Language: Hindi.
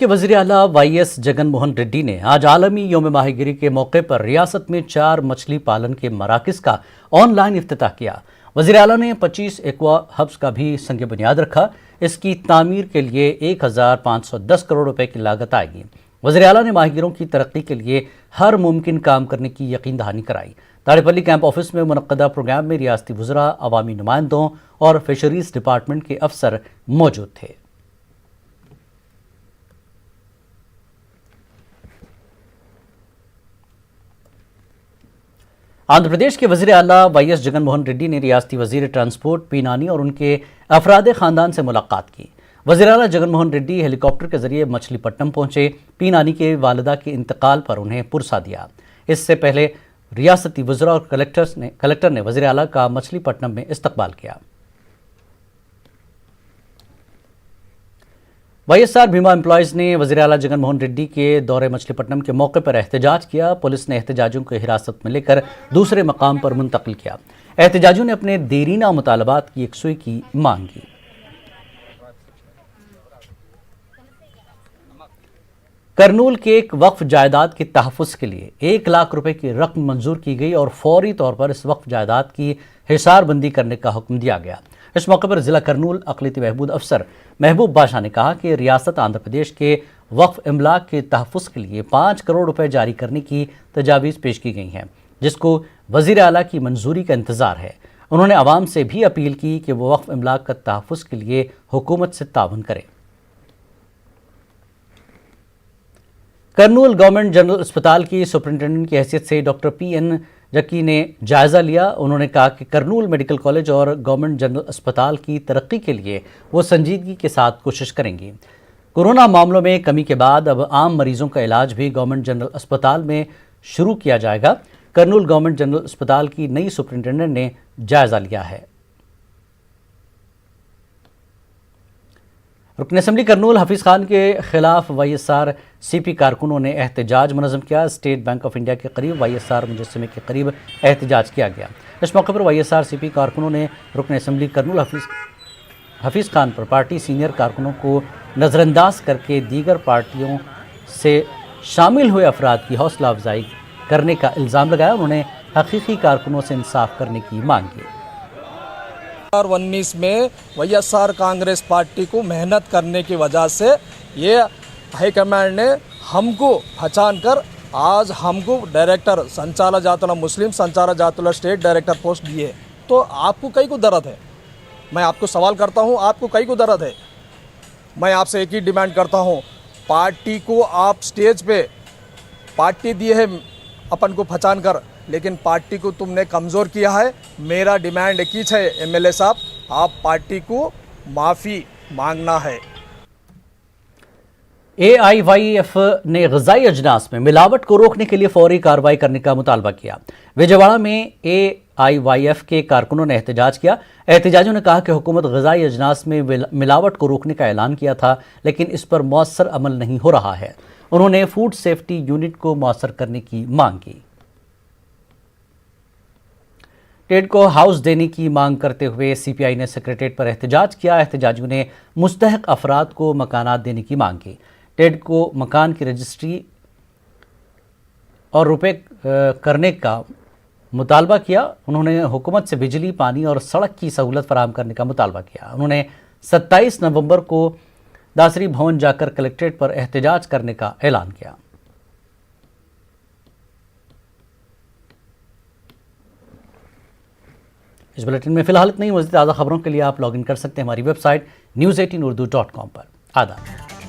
के वज़ीर आला वाईएस जगन मोहन रेड्डी ने आज आलमी यौम माहीगिरी के मौके पर रियासत में 4 मछली पालन के मराकज़ का ऑनलाइन इफ्तिताह किया। वज़ीर आला ने 25 एक्वा हब्स का भी संग बुनियाद रखा। इसकी तामीर के लिए 1510 करोड़ रुपए की लागत आएगी। वज़ीर आला ने माहीगिरों की तरक्की के लिए हर मुमकिन काम करने की यकीन दहानी कराई। ताड़ेपल्ली कैंप ऑफिस में मुनक्कदा प्रोग्राम में रियासती वज़रा, अवामी नुमाइंदों और फिशरीज डिपार्टमेंट के अफसर मौजूद थे। आंध्र प्रदेश के वज़ीर आला वाईएस जगन मोहन रेड्डी ने रियासती वज़ीर ट्रांसपोर्ट पी नानी और उनके अफराद ख़ानदान से मुलाकात की। वज़ीर आला जगन मोहन रेड्डी हेलीकॉप्टर के जरिए मछलीपट्टनम पहुंचे। पी नानी के वालिदा के इंतकाल पर उन्हें पुरसा दिया। इससे पहले रियासती वज़रा और कलेक्टर ने वज़ीर आला का मछलीपट्टनम में इस्तकबाल किया। वाईएसआर भीमा एम्प्लॉयज़ ने वज़ीर आला जगन मोहन रेड्डी के दौरे मछलीपट्टनम के मौके पर एहतजाज किया। पुलिस ने एहतजाजियों को हिरासत में लेकर दूसरे मकाम पर मुंतकिल किया। एहतजाजियों ने अपने देरीना मुतालबात की यकसुई की मांग की। करनूल के एक वक्फ जायदाद के तहफ़्फ़ुज़ के लिए 1 लाख रुपए की रकम मंजूर की गई और फौरी तौर पर इस वक्फ जायदाद की हिसारबंदी करने का हुक्म दिया गया। इस मौके पर जिला करनूल अक़लियती बहबूद अफसर महबूब बाशा ने कहा कि रियासत आंध्र प्रदेश के वक्फ इमलाक के तहफ़्फ़ुज़ के लिए 5 करोड़ रुपए जारी करने की तजावीज़ पेश की गई हैं, जिसको वज़ीर आला की मंजूरी का इंतज़ार है। उन्होंने आवाम से भी अपील की कि वो वक्फ इमलाक का तहफ़्फ़ुज़ के लिए हुकूमत से ताउन करें। करनूल गवर्नमेंट जनरल अस्पताल की सुपरिंटेंडेंट की हैसियत से डॉक्टर पी.एन. जक्की ने जायज़ा लिया। उन्होंने कहा कि करनूल मेडिकल कॉलेज और गवर्नमेंट जनरल अस्पताल की तरक्की के लिए वो संजीदगी के साथ कोशिश करेंगी। कोरोना मामलों में कमी के बाद अब आम मरीजों का इलाज भी गवर्नमेंट जनरल अस्पताल में शुरू किया जाएगा। करनूल गवर्नमेंट जनरल अस्पताल की नई सुपरिंटेंडेंट ने जायज़ा लिया है। रुकन असम्बली करनूल हफीज़ खान के खिलाफ वाईएसआर सीपी कारकुनों ने एहतजाज मुनज़्ज़म किया। स्टेट बैंक ऑफ इंडिया के करीब वाईएसआर मुजस्समे के करीब एहतजाज किया गया। इस मौके पर वाईएसआर सीपी कारकुनों ने रुकन असम्बली करनूल हफीज़ खान पर पार्टी सीनियर कारकुनों को नज़रअंदाज करके दीगर पार्टियों से शामिल हुए अफराद की हौसला अफजाई करने का इल्ज़ाम लगाया। उन्होंने हकीकी कारकुनों से इंसाफ करने की मांग की। 2019 में वाईएसआर कांग्रेस पार्टी को मेहनत करने की वजह से ये हाईकमांड ने हमको पहचान कर आज हमको डायरेक्टर संचालक जातुल्ला मुस्लिम संचालक जातुल्ला स्टेट डायरेक्टर पोस्ट दिए। तो आपको कई को दर्द है। मैं आपको सवाल करता हूँ, आपको कई को दर्द है। मैं आपसे एक ही डिमांड करता हूँ, पार्टी को आप स्टेज पे पार्टी दिए है अपन को पहचान कर, लेकिन पार्टी को तुमने कमज़ोर किया है। मेरा डिमांड एक ही है एमएलए साहब, आप पार्टी को माफ़ी मांगना है। AIYF ने ग़िज़ाई अजनास में मिलावट को रोकने के लिए फौरी कार्रवाई करने का मुतालबा किया। विजयवाड़ा में AIYF के कारकुनों ने एहतजाज किया। एहतजाजियों ने कहा कि हुकूमत ग़िज़ाई अजनास में मिलावट को रोकने का ऐलान किया था, लेकिन इस पर मौसर अमल नहीं हो रहा है। उन्होंने फूड सेफ्टी यूनिट को मौसर करने की मांग की। टेड को हाउस देने की मांग करते हुए सीपीआई ने सेक्रेटेरिएट पर एहतजाज किया। एहतजाजियों ने मुस्तहक अफराद को मकानात देने की मांग की। टेड को मकान की रजिस्ट्री और रुपए करने का मुतालबा किया। उन्होंने हुकूमत से बिजली, पानी और सड़क की सहूलत फराहम करने का मुतालबा किया। उन्होंने 27 नवंबर को दासरी भवन जाकर कलेक्ट्रेट पर एहतजाज करने का ऐलान किया। इस बुलेटिन में फिलहाल इतना ही। मज़ीद ताज़ा खबरों के लिए आप लॉगिन कर सकते हैं हमारी वेबसाइट news18urdu.com पर। आदाब।